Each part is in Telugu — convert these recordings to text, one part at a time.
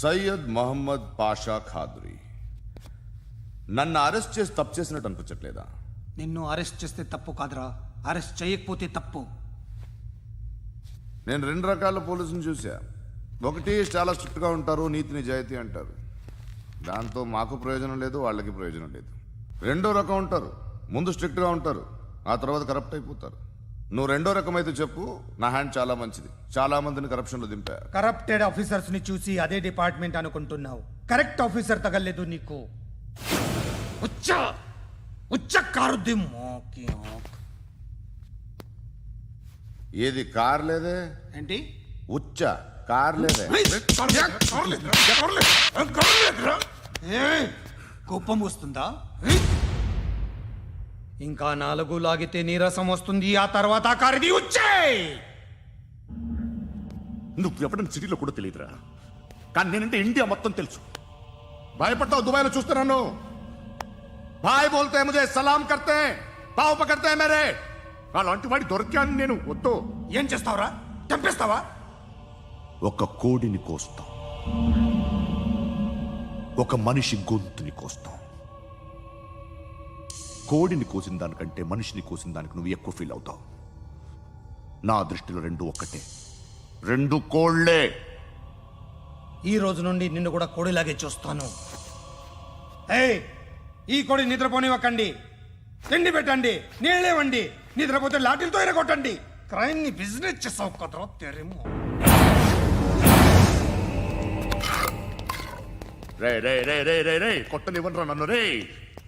సయ్యద్ మహమ్మద్ పాషా ఖాద్రీ. నన్ను అరెస్ట్ చేసి తప్పు చేసినట్టు అనిపించట్లేదా? నిన్ను అరెస్ట్ చేస్తే తప్పు కాదురా, అరెస్ట్ చేయకపోతే తప్పు. నేను రెండు రకాల పోలీసుని చూసా. ఒకటి చాలా స్ట్రిక్ట్గా ఉంటారు, నీతి నిజాయితీ అంటారు, దాంతో మాకు ప్రయోజనం లేదు, వాళ్ళకి ప్రయోజనం లేదు. రెండో రకం ఉంటారు, ముందు స్ట్రిక్ట్గా ఉంటారు, ఆ తర్వాత కరప్ట్ అయిపోతారు. నువ్వు రెండో రకం అయితే చెప్పు, నా హ్యాండ్ చాలా మంచిది, చాలా మందిని కరప్షన్లో దింపా. కరప్టెడ్ ఆఫీసర్స్ ని చూసి అదే డిపార్ట్మెంట్ అనుకుంటున్నావు, కరెక్ట్ ఆఫీసర్ తగలేదు నీకు. ఉచ్చ కారుద్ది మోకి. ఏది కార్ లేదే? ఏంటి ఉచ్చ కార్ లేదే? కోపం వస్తుందా? ఇంకా 4 లాగితే నీరసం వస్తుంది, ఆ తర్వాత కారిది వచ్చే. నువ్వు ఎప్పుడైనా సిటీలో కూడా తెలియదురా, కానీ నేనంటే ఇండియా మొత్తం తెలుసు. భయపడతావు దుబాయ్లో చూస్తున్నాను. భాయ్ బోల్తే ముझे సలాం కర్తే పావు పకడ్తే మేరే. అలాంటి వాడి దొరికాను నేను. వద్దు. ఏం చేస్తావురా? చంపేస్తావా? ఒక కోడిని కోస్తాం, ఒక మనిషి గొంతుని కోస్తాం. కోడిని కోసిన దానికంటే మనిషిని కోసిన దానికి నువ్వు ఎక్కువ ఫీల్ అవుతావు. నా దృష్టిలో రెండు ఒక్కటే, రెండు కోళ్లే. ఈ రోజు నుండి నిన్ను కూడా కోడిలాగే చూస్తాను. ఏయ్, ఈ కోడి నిద్రపోనివ్వకండి, తిండి పెట్టండి, నీళ్ళేవండి. నిద్రపోతే లాఠీలతో ఎరగొట్టండి. క్రైమ్ ని బిజినెస్ చేసావు కదరా తెరేమో. రే రే రే రే రే రే కొట్టనివ్వనరా నన్ను. రే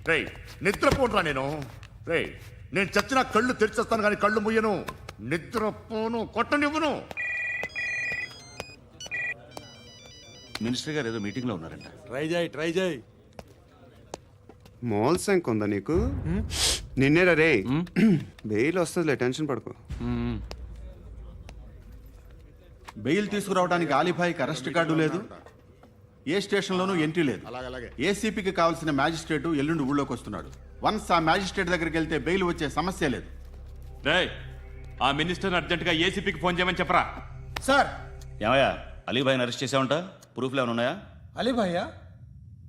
రే నిద్రపోనరా నేను. రే నేను చచ్చిన కళ్ళు తెరిచేస్తాను కానీ కళ్ళు ముయ్యను. నిద్రపోను, కొట్టనివ్వను. మినిస్టర్ గారు ఏదో మీటింగ్ లో ఉన్నారంట. ట్రై చేయి. మోల్ సంక్ ఉందా నీకు? నిన్నేరా రే. బెయిల్ వస్తుందిలే, టెన్షన్ పడుకో. బెయిల్ తీసుకురావడానికి ఆలిభాయికి అరెస్ట్ కార్డు లేదు, ఏ స్టేషన్లోనూ ఎంట్రీ లేదు. ఏసీపీకి కావాల్సిన మ్యాజిస్ట్రేటు ఎల్లుండి ఊళ్ళోకి వస్తున్నాడు. వన్స్ ఆ మ్యాజిస్ట్రేట్ దగ్గరికి వెళ్తే బెయిల్ వచ్చే సమస్య లేదు. రేయ్, ఆ మినిస్టర్ అర్జెంటుగా ఏసీపీకి ఫోన్ చేయమని చెప్పరా. సార్. ఏమయ్యా, అలీభాయిని అరెస్ట్ చేసావంట? ప్రూఫ్లు ఏమైనా ఉన్నాయా? అలీ భయ్యా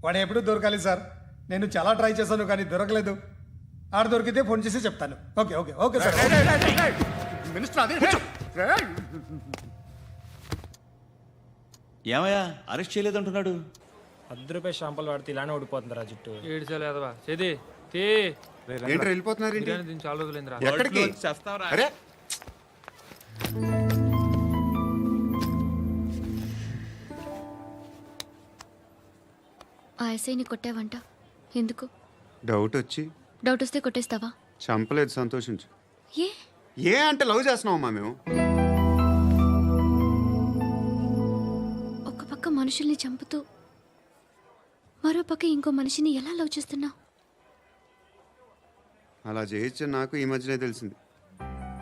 వాడు ఎప్పుడు దొరకాలి సార్. నేను చాలా ట్రై చేశాను కానీ దొరకలేదు. ఆడ దొరికితే ఫోన్ చేసి చెప్తాను. Okay okay okay sir. Minister అదే. ఏమయ్యా, అరెస్ట్ చేయలేదంటున్నాడు? ₹10 షాంపులు వాడితే ఇలానే ఓడిపోతుందిరా జుట్టు. ఏడ్చలేదవా చేది తీ. ఏంట్రా వెళ్ళిపోతున్నారు? దీన్ని చాలా రోజులైందిరా. ఎక్కడికి? అరే ఆ ఎస్ఐని కొట్టావంట, ఎందుకు? డౌట్ వచ్చి. డౌట్ వస్తే కొట్టేస్తావా? చంపలేదు, సంతోషించు. ఏ ఏ అంటే లవ్ చేస్తున్నావమ్మా మేము. ఒక పక్క మనుషుల్ని చంపుతూ మరో పక్క ఇంకో మనిషిని ఎలా లవ్ చేస్తున్నావు? అలా చేయొచ్చు నాకు ఈ మధ్యనే తెలిసింది.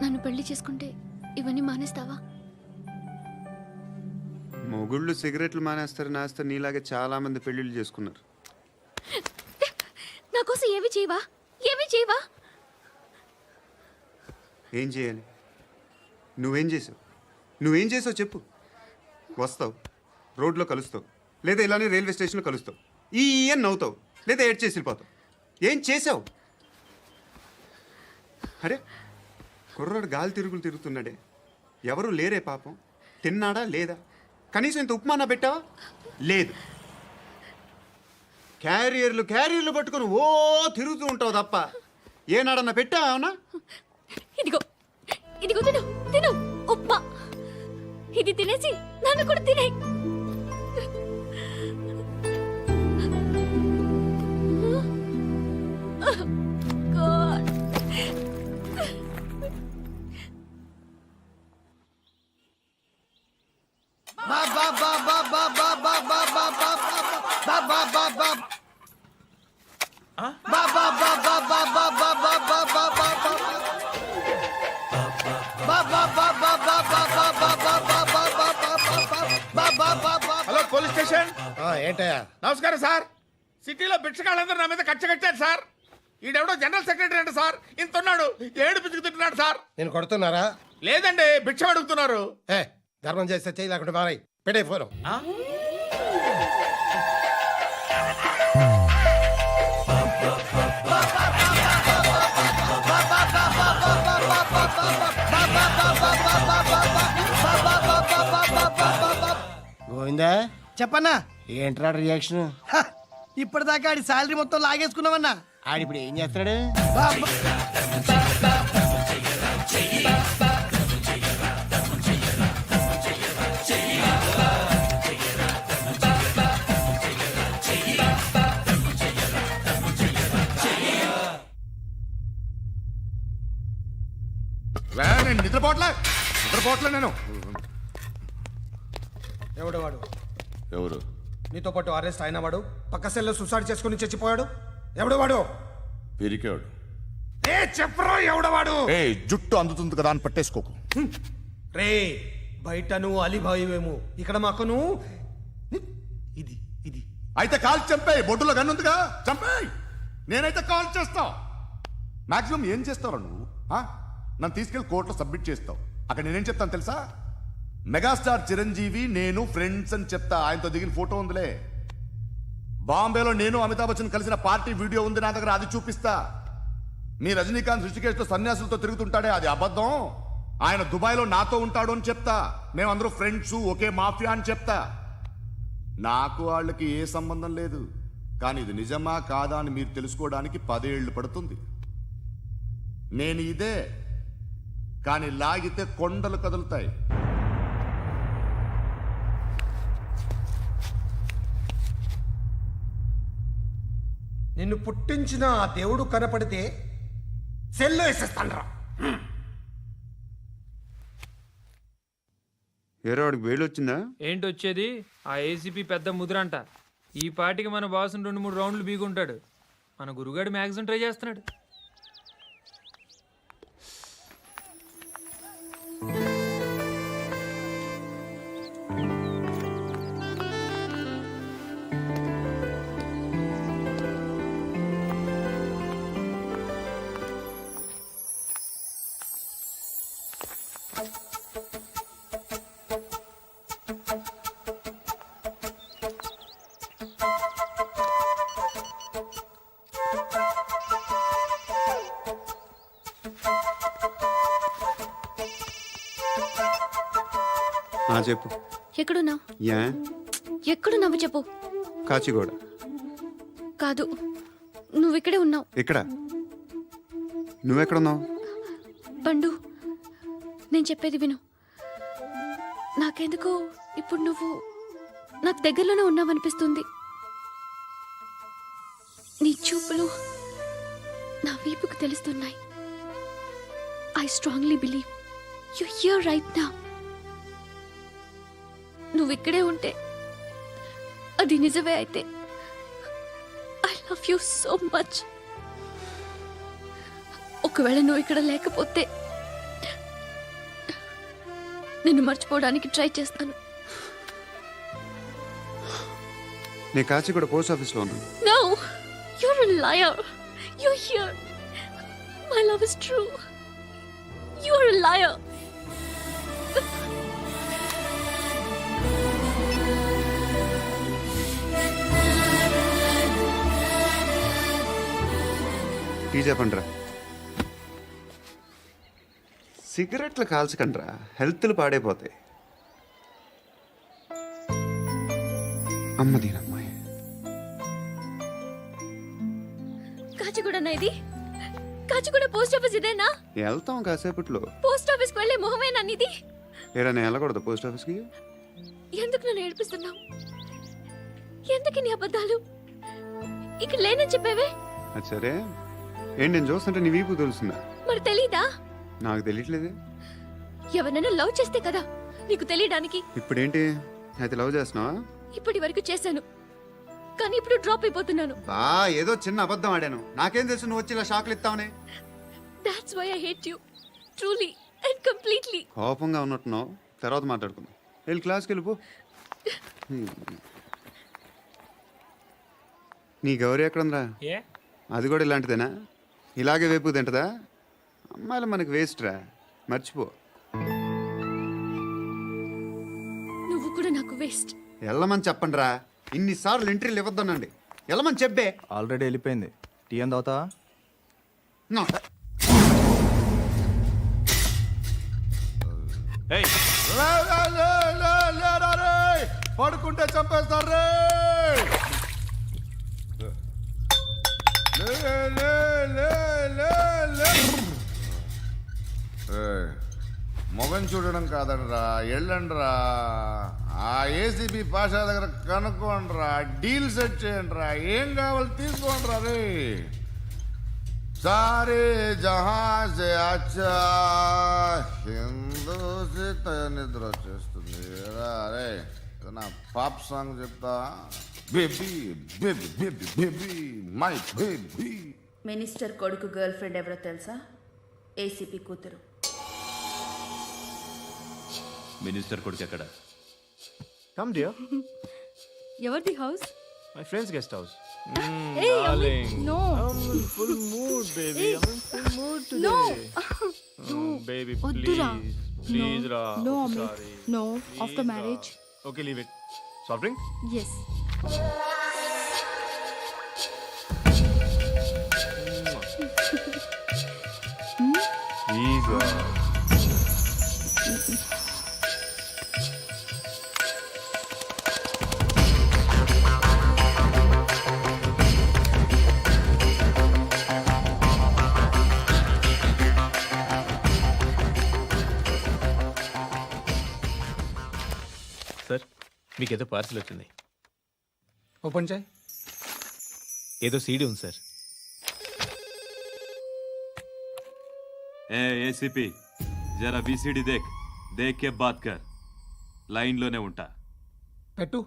నన్ను పెళ్లి చేసుకుంటే ఇవన్నీ మానేస్తావా? మొగుళ్ళు సిగరెట్లు మానేస్తారు, నేస్తారు. నీలాగే చాలా మంది పెళ్లిళ్ళు చేసుకున్నారు. నా కోసం ఏమి చేయవా? ఏమి చేయవా? ఏం చేయాలి? నువ్వేం చేసావు? నువ్వేం చేసావు చెప్పు. వస్తావు, రోడ్లో కలుస్తావు, లేదా ఇలానే రైల్వే స్టేషన్లో కలుస్తావు. ఈ అని నవ్వుతావు, లేదా ఏడ్ చేసి వెళ్ళిపోతావు. ఏం చేసావు? అరే కుర్రాడు గాలి తిరుగులు తిరుగుతున్నాడే, ఎవరు లేరే పాపం. తిన్నాడా లేదా? కనీసం ఇంత ఉప్మానా పెట్టావా? లేదు. క్యారియర్లు పట్టుకొని ఓ తిరుగుతూ ఉంటావు తప్ప ఏనాడన్నా పెట్టావా? అవునా? ఇదిగో ఇదిగో తిను తిను ఉప్మా. ఇది తినేసి నన్ను కూడా తినే. Hello police station. ఏంటయ్యా? నమస్కారం సార్. సిటీలో భిక్షగాళ్ళందరూ నా మీద కచ్చ కట్టారు సార్. ఈడెవడో జనరల్ సెక్రటరీ అంట సార్. ఇంత ఉన్నాడు, ఏడు పిచ్చుకు తింటున్నాడు సార్. నేను కొడుతున్నారా? లేదండి, భిక్ష అడుగుతున్నారు. ధర్మం చేస్తే చేయి, లేకుంటే మారాయి. పెట్టే ఫోను. అయిందా చెప్పన్నా ఏంట్రా రియాక్షన్ ఇప్పటిదాకా ఆడి శాలరీ మొత్తం లాగేసుకున్నావన్నా ఆడిప్పుడు ఏం చేస్తున్నాడు నేను నిద్రపోవట్లే నేను ఎవడు వాడు? ఎవరు? నీతో పాటు అరెస్ట్ అయిన వాడు, పక్క సెల్లో సూసైడ్ చేసుకుని చచ్చిపోయాడు. ఎవడు వాడు? పిరికాడు. ఏ చెప్పరా ఎవడవాడు? ఏ జుట్టు అందుతుంది కదా అని పట్టేసుకోకు. రే బయట నువ్వు అలీబాయివేమో, ఇక్కడ మాకు నువ్వు ఇది ఇది అయితే కాల్ చంపేయి, బొడ్డులో గన్నుందిగా చంపేయి. నేనైతే కాల్ చేస్తా. మాక్సిమం ఏం చేస్తావు నువ్వు? నన్ను తీసుకెళ్లి కోర్టులో సబ్మిట్ చేస్తావు. అక్కడ నేనేం చెప్తాను తెలుసా? మెగాస్టార్ చిరంజీవి నేను ఫ్రెండ్స్ అని చెప్తా. ఆయనతో దిగిన ఫోటో ఉందిలే. బాంబేలో నేను అమితాబ్ బచ్చన్ కలిసిన పార్టీ వీడియో ఉంది నా దగ్గర, అది చూపిస్తా. మీ రజనీకాంత్ ఋషికేశ్తో సన్యాసులతో తిరుగుతుంటాడే, అది అబద్ధం. ఆయన దుబాయ్లో నాతో ఉంటాడు అని చెప్తా. మేమందరూ ఫ్రెండ్స్, ఒకే మాఫియా అని చెప్తా. నాకు వాళ్ళకి ఏ సంబంధం లేదు. కానీ ఇది నిజమా కాదా అని మీరు తెలుసుకోవడానికి 10 ఏళ్ళు పడుతుంది. నేను ఇదే, కానీ లాగితే కొండలు కదులుతాయి. నిన్ను పుట్టించిన ఆ దేవుడు కనపడితే సెల్లో వేసేస్తాన్రా. ఏరో వాడికి వేలు వచ్చిందా? ఏంటి వచ్చేది? ఆ ఏసీపీ పెద్ద ముద్రంట. ఈ పాటికి మన బాసును 2-3 రౌండ్లు బీగుంటాడు. మన గురుగాడు మ్యాక్సిమం ట్రై చేస్తున్నాడు. చెప్పు. ఎక్కడున్నావు? యా ఎక్కడున్నావు చెప్పు. కాచిగూడ. కాదు, నువ్వు ఇక్కడే ఉన్నావు. ఎక్కడ? నువ్వెక్కడున్నావు? పండు, నేను చెప్పేది విను. నాకెందుకో ఇప్పుడు నువ్వు నాకు దగ్గరలోనే ఉన్నావనిపిస్తుంది. నీ చూపులు నా వీపుకు తెలుస్తున్నాయి. I strongly believe you here right now. నువ్వు ఇక్కడే ఉంటే అది నిజమే అయితే I love you so much. ఒకవేళ నువ్వు ఇక్కడ లేకపోతే నిన్ను మర్చిపోవడానికి ట్రై చేస్తాను. నేను కాచిగూడ పోస్ట్ ఆఫీస్లో ఉన్నాను. No, you're a liar. You're here. My love is true. You're a liar. Tea చెప్పండిరా. సిగరెట్లు కాల్చకండ్రా, హెల్త్లు పాడైపోతాయి. అమ్మ దీనమ్మాయి. కాచిగూడనా ఇది? కాచిగూడ పోస్ట్ ఆఫీస్ ఇదేనా? వెళ్తాం కాసేపట్లో. పోస్ట్ ఆఫీస్కి వెళ్ళే మొహమేనా నీది? ఏరా నేను వెళ్ళకూడదు పోస్ట్ ఆఫీస్కి? ఎందుకు నన్ను ఏడిపిస్తున్నావు? ఎందుకు నీ అబద్ధాలు? ఇక్కడ లేనని చెప్పేవే. అది సరే, ఏంటి నేను చూస్తుంటే నీ వీపు తెలుస్తుందా? మరి తెలీదా? నాకు తెలియట్లేదే. ఎవరైనా లవ్ చేస్తే కదా నీకు తెలియడానికి. ఇప్పుడేంటి అయితే లవ్ చేస్తున్నావా? ఇప్పటి వరకు చేశాను, కానీ ఇప్పుడు డ్రాప్ అయిపోతున్నాను. ఏదో చిన్న అబద్ధం ఆడాను. నాకేం తెలుసు నువ్వు వచ్చి ఇలా షాక్లు ఇస్తావని. That's why I hate you. Truly and completely. కోపంగా ఉన్నట్టున్నావు, తర్వాత మాట్లాడుకుందాం. వెళ్ళి క్లాస్కి వెళ్ళిపో. నీ గౌరీ ఎక్కడుందిరా? ఏ అది కూడా ఇలాంటిదేనా? ఇలాగే వేపు తింటదా? అమ్మాయిలు మనకి వేస్ట్ రా, మర్చిపో. నువ్వు కూడా నాకు వేస్ట్. వెళ్ళమని చెప్పండి రా. ఇన్నిసార్లు ఎంట్రీలు ఇవ్వద్దనండి. వెళ్ళమని చెప్పే. ఆల్రెడీ వెళ్ళిపోయింది. టీ అని తాగుతావా? ఏయ్, పడుకుంటే చంపేస్తారు రే లే, లే, లే, లే, లే. ఏయ్, మొగం చూడడం కాదండ్రా వెళ్ళండ్రా ఆ ఏసీబీ పాషా దగ్గర కనుక్కోండిరా డీల్ సెట్ చేయండిరా ఏం కావాలి తీసుకోండిరా రే సారే జహా సే అచ్చా హిందూ నిద్ర వచ్చేస్తుంది రే నా పాప్ సాంగ్ చెప్తా baby baby baby baby my baby minister కొడుకు గర్ల్ ఫ్రెండ్ ఎవరో తెలుసా? ఏసీపీ కూతురు. మినిస్టర్ కొడుకు ఎక్కడ? Come, dear. ఎవరిది house? My friend's guest house. No I'm in full mood, baby. I'm in full mood today. No Baby, వద్దురా. please. Please, Ra. No I'm Amit sorry. No Please, after Ra. Marriage. Okay, leave it. Soft drink? Yes Please, Ra. Sir మీకేదో పార్సిల్ వచ్చింది. ఓపెన్ చేయి. ఏదో సీడీ ఉంది సార్. ఏ ఏసీపీ జరా బీసీడీ దేక్ దేక్ కే బాత్ కర్. లైన్లోనే ఉంటా. పెట్టు.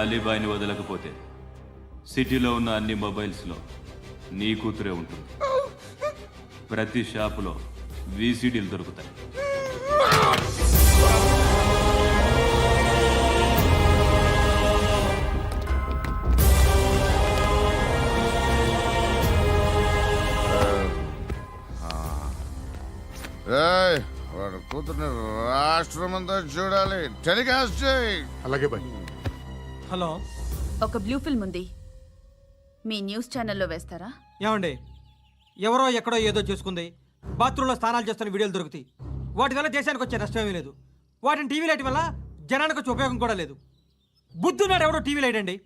అలీబాయిని వదలకపోతే సిటీలో ఉన్న అన్ని మొబైల్స్లో నీ కూతురే ఉంటుంది. ప్రతి షాపులో వీసీడీలు దొరుకుతాయి. ఏయ్, వాడు కూతుర్ని రాష్ట్రమంతా చూడాలి టెలికాస్ట్ చేయి అలాగే బాయ్. హలో ఒక బ్లూ ఫిల్మ్ ఉంది, మీ న్యూస్ ఛానల్లో వేస్తారా? ఏమండి, ఎవరో ఎక్కడో ఏదో చేసుకుంది, బాత్రూంలో స్నానాలు చేస్తున్న వీడియోలు దొరుకుతాయి. వాటి వల్ల దేశానికి వచ్చే నష్టం ఏమీ లేదు. వాటిని టీవీ లైట్ వల్ల జనానికి వచ్చే ఉపయోగం కూడా లేదు. బుద్ధున్నాడు ఎవడో టీవీ లైట్ అండి,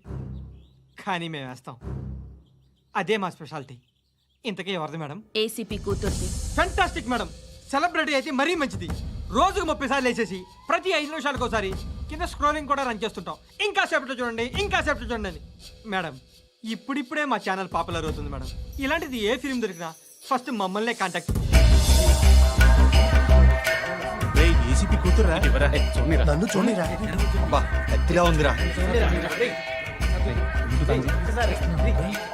కానీ మేము వేస్తాం. అదే మా స్పెషాలిటీ. ఇంతకీ ఎవరిది మేడం? ఏసీపీ కూతుర్ది. Fantastic madam. సెలబ్రిటీ అయితే మరీ మంచిది. రోజుకు 30 సార్లు వేసేసి ప్రతి 5 నిమిషాలకు ఒకసారి కింద స్క్రోలింగ్ కూడా రన్ చేస్తుంటాం. ఇంకా సేపట్లో చూడండి, ఇంకా సేపట్లో చూడండి అని. మేడం, ఇప్పుడిప్పుడే మా ఛానల్ పాపులర్ అవుతుంది మేడం. ఇలాంటిది ఏ ఫిల్మ్ దొరికినా ఫస్ట్ మమ్మల్నే కాంటాక్ట్. ఏసీపీ కూతురా? నన్ను చూడరా. ఎత్తిలా ఉందిరా.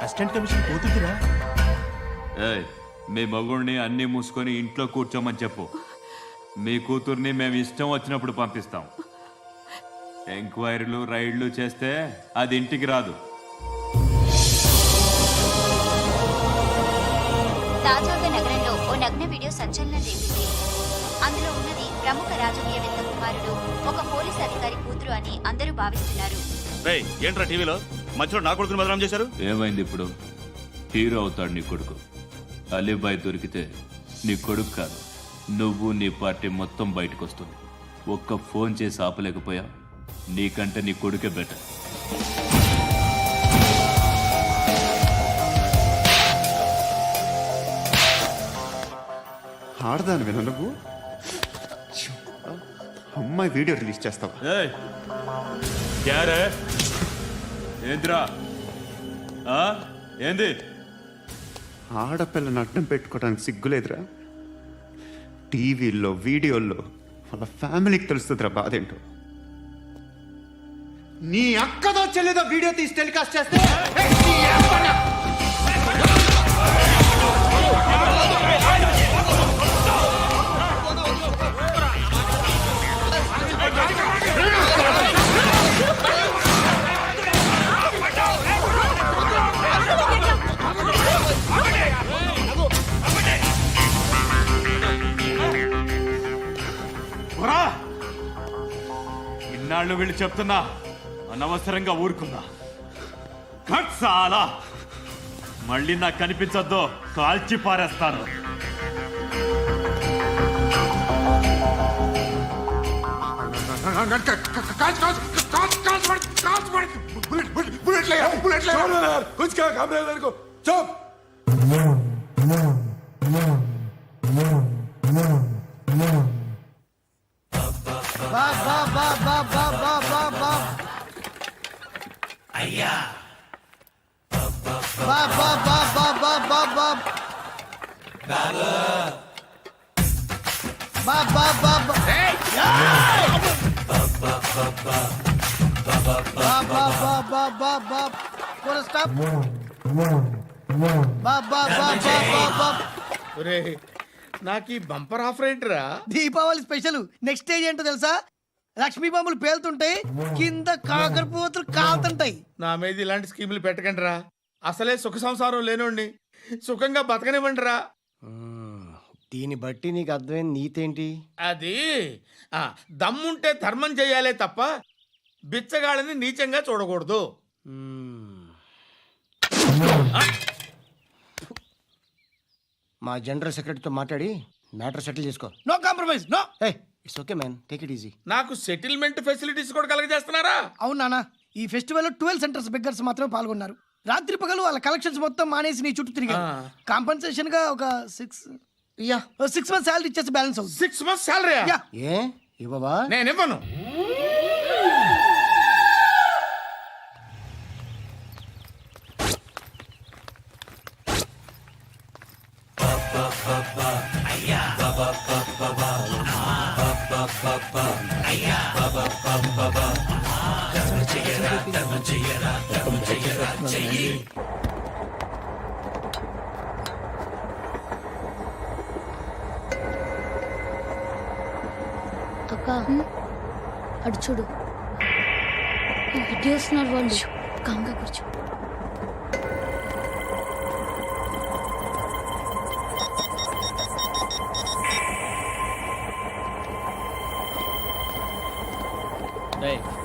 అసిస్టెంట్ కమిషన్ కూతురురా. ఏయ్, మీ మగుడిని అన్నీ మూసుకొని ఇంట్లో కూర్చోమని చెప్పు. మీ కూతుర్ని మేము ఇష్టం వచ్చినప్పుడు పంపిస్తాం. ఎంక్వైరీలు రైడ్లు చేస్తే అది ఇంటికి రాదు. తాజాగా నగరంలో ఓ నగ్న వీడియో సంచలనం రేపింది. అందులో ఉన్నది ప్రముఖ రాజకీయవేత్త కుమారుడు, ఒక పోలీస్ అధికారి కూతురు అని అందరూ భావిస్తున్నారు. ఏంట్రా టీవీలో మధ్యలో నా కొడుకుని బదనాం చేశారు? ఏమైంది ఇప్పుడు? హీరో అవుతాడు నీ కొడుకు. అలీబాయ్ దొరికితే నీ కొడుకు కాదు, నువ్వు నీ పార్టీ మొత్తం బయటకు వస్తుంది. ఒక్క ఫోన్ చేసి ఆపలేకపోయా? నీకంటే నీ కొడుకే బెటర్. ఆడదాను విన నువ్వు అమ్మాయి వీడియో రిలీజ్ చేస్తావా? ఏంద్రా ఏంది? ఆడపిల్లని అడ్డం పెట్టుకోవడానికి సిగ్గులేదురా? టీవీల్లో వీడియోల్లో వాళ్ళ ఫ్యామిలీకి తెలుస్తుందిరా బాధ ఏంటో. నీ అక్కదో చెల్లిదో వీడియో తీసి టెలికాస్ట్ చేస్తే వాళ్ళు వీళ్ళు చెప్తున్నా అనవసరంగా ఊరుకున్నా చాలా మళ్ళీ నాకు కనిపించొద్దు, కాల్చి పారేస్తాను. బా బా బా బా బా బా బా బా అయ్యా బా బా బా బా బా బా బా బా బా బా బా నాకు ఈ బంపర్ ఆఫర్ ఏంట్రా? దీపావళి స్పెషల్ నెక్స్ట్ స్టేజ్ ఏంటో తెలుసా? లక్ష్మీ బాంబులు పేలుతుంటాయి, కింద కాకరపోతులు కాలుతుంటాయి. నా మీద ఇలాంటి స్కీములు పెట్టకండి రా. అసలే సుఖ సంసారం లేనోడిని సుఖంగా బతకనివ్వండి రా. దీన్ని బట్టి నీకు అర్థమైన నీతేంటి? అది దమ్ముంటే ధర్మం చేయాలే తప్ప బిచ్చగాళ్ళని నీచంగా చూడకూడదు. మా జనరల్ సెక్రటరీతో మాట్లాడి మ్యాటర్ సెటిల్ చేసుకో. No compromise, no. It's okay man, take it easy. నాకు సెటిల్మెంట్ ఫెసిలిటీస్ కూడా కలగజేస్తున్నారా? అవును నాన్న, ఈ ఫెస్టివల్ 12 సెంటర్స్ బెగ్గర్స్ మాత్రమే పాల్గొన్నారు. రాత్రి పగలు వాళ్ళ కలెక్షన్స్ మొత్తం మానేసి నీ చుట్టూ తిరిగారు. కాంపన్సేషన్ గా ఒక 6 మంత్స్ సాలరీ ఇచ్చేసి బ్యాలెన్స్ అవుతుంది. 6 months సాలరీ? ఏ ఇవ్వవా? నేను ఇవ్వను. అక్క అటు చూడు, ఇటు వస్తున్నారు వాళ్ళు. కాంగా కూర్చో.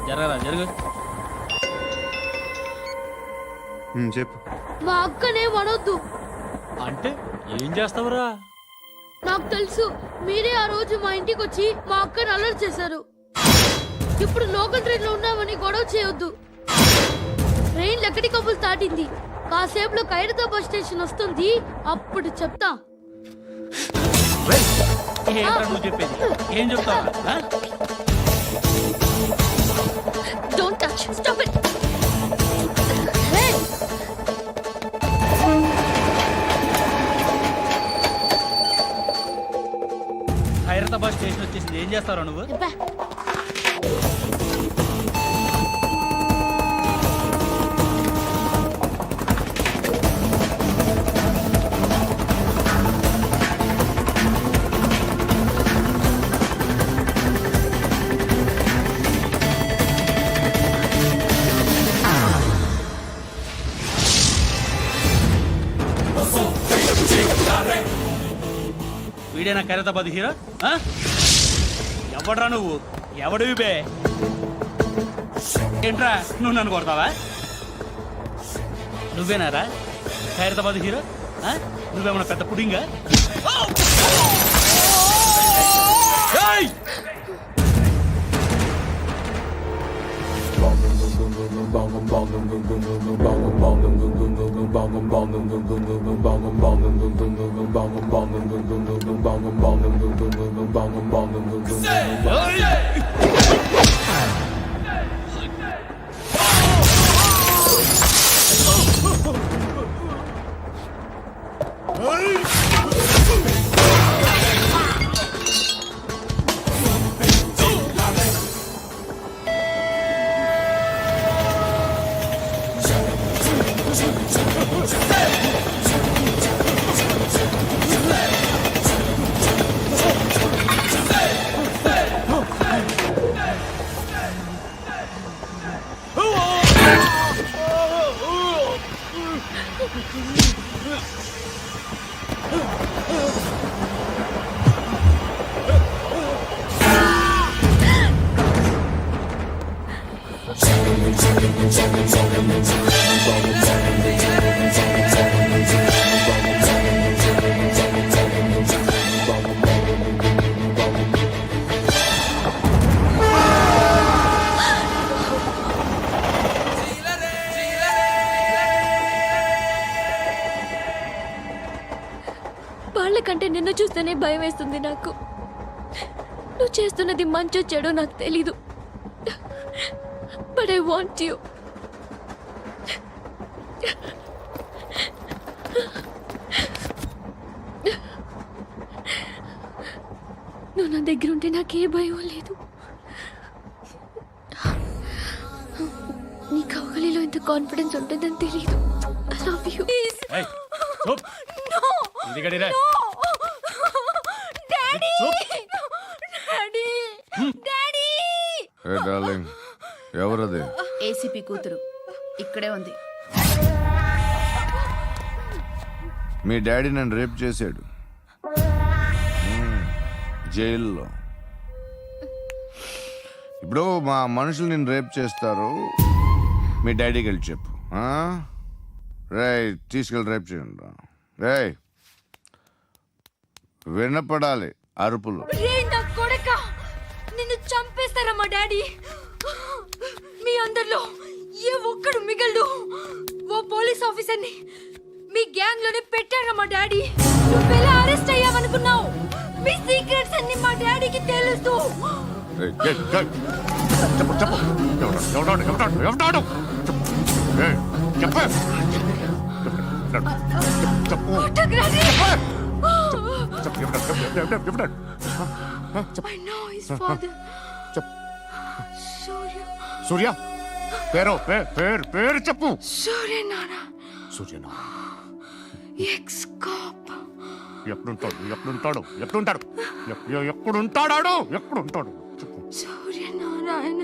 జరగరా జరుగు. చెప్పు. మా అక్కనే వనొద్దు. అంటే ఏం చేస్తావురా? నాకు తెలుసు, మీరే ఆ రోజు మా ఇంటికి వచ్చి మా అక్కని అలర్ట్ చేశారు. ఇప్పుడు లోకల్ ట్రైన్ లో ఉన్నామని గొడవ చేయొద్దు. ట్రైన్ ఎక్కడి కబులు దాటింది. కాసేపులో ఖైరతాబాద్ స్టేషన్ వస్తుంది, అప్పుడు చెప్తా. నువ్వు చెప్పేది ఏం చెప్తావు? Don't touch. Stop it. Hey. Khairatabad station వచ్చేసింది, ఏం చేస్తారా నువ్వు? వీడేనా ఖైరతాబాద్ హీరో? ఎవడ్రా నువ్వు? ఎవడివి బే? ఏంట్రా నువ్వు నన్ను కొడతావా? నువ్వేనారా ఖైరతాబాద్ హీరో? నువ్వేమన్నా పెద్ద పుడింగా? వాళ్ళకంటే నిన్ను చూస్తేనే భయం వేస్తుంది నాకు. నువ్వు చేస్తున్నది మంచో చెడో నాకు తెలీదు. But I want you. నువ్వు నా దగ్గర ఉంటే నాకే భయం లేదు. నీ కౌగలిలో ఇంత కాన్ఫిడెన్స్ ఉంటుందని తెలీదు. I love you. A darling, ఎవరది? ఏసీపీ కూతురు ఇక్కడే ఉంది. మీ డాడీ నన్ను రేప్ చేశాడు జైల్లో. ఇప్పుడు మా మనుషులు నిన్ను రేప్ చేస్తారు, మీ డాడీకి వెళ్ళి చెప్పు. రేయ్, తీసుకెళ్ళి రేప్ చేయండి. రేయ్, వినపడాలి అరుపులు. నిన్ను చంపేస్తారా మా డాడీ? మీ అందరిలో ఏ ఒక్కడు మిగలడు. ఓ పోలీస్ ఆఫీసర్ని మీ గ్యాంగ్ లోనే పెట్టారా మా డాడీ? నువ్వెలా అరెస్ట్ అయ్యావనుకున్నావు? మీ సీక్రెట్స్ అన్ని మా డాడీకి తెలుసు. ఏయ్, ఏయ్, ఏయ్. చెప్పు చెప్పు ఎవడాడు ఎవడాడు ఎవడాడు చెప్పు. ఏయ్, చెప్పు చెప్పు ఫోటోగ్రఫీ. చెప్పు ఎవడాడు I know his father. చెప్పు. సూర్య. సూర్య పేరు పేరు చెప్పు. సూర్య నాన్న. సూర్యనా? X cap. ఎప్పుడుంటాడు చెప్పు. సూర్య నారాయణ.